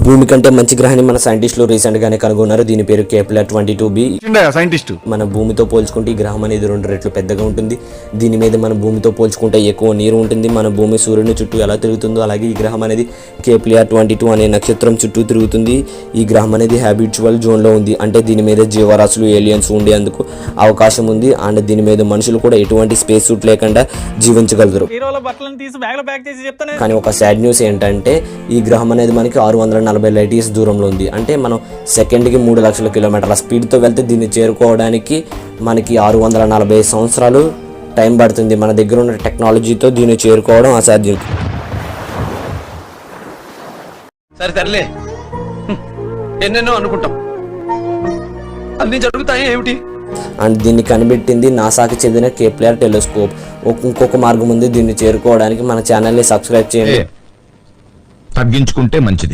భూమి కంటే మంచి గ్రహాన్ని మన సైంటిస్టులు రీసెంట్ గానే కనుగొన్నారు. దీని పేరు కేప్లర్ 22b. సైంటిస్ట్ మన భూమితో పోల్చుకుంటే ఈ గ్రహం అనేది 2 రెట్లు పెద్దగా ఉంటుంది. దీని మీద మన భూమితో పోల్చుకుంటే ఎక్కువ నీరు ఉంటుంది. మన భూమి సూర్యుని చుట్టూ ఎలా తిరుగుతుందో అలాగే ఈ గ్రహం అనేది కేప్లర్ 22 అనే నక్షత్రం చుట్టూ తిరుగుతుంది. ఈ గ్రహం అనేది హ్యాబిచువల్ జోన్లో ఉంది, అంటే దీని మీద జీవరాశులు ఏలియన్స్ ఉండేందుకు అవకాశం ఉంది. అండ్ దీని మీద మనుషులు కూడా ఎటువంటి స్పేస్ సూట్ లేకుండా జీవించగలరు. కానీ ఒక సాడ్ న్యూస్ ఏంటంటే ఈ గ్రహం అనేది మనకి 640 లైట్ ఇయర్స్ దూరంలో ఉంది. అంటే మనం సెకండ్కి 3 లక్షల కిలోమీటర్ల స్పీడ్తో వెళ్తే దీన్ని చేరుకోవడానికి మనకి 640 సంవత్సరాలు టైం పడుతుంది. మన దగ్గర ఉన్న టెక్నాలజీతో దీన్ని చేరుకోవడం అసాధ్యం. సరే తరలే, ఎన్నెన్నో అనుకుంటాం, అన్ని జరుగుతాయి ఏమిటి? అండ్ దీన్ని కనిపెట్టింది నాసాకి చెందిన కేప్లర్ టెలిస్కోప్. ఇంకొక మార్గం ఉంది దీన్ని చేరుకోవడానికి. మన ఛానల్ని సబ్స్క్రైబ్ చేయండి. తగ్గించుకుంటే మంచిది.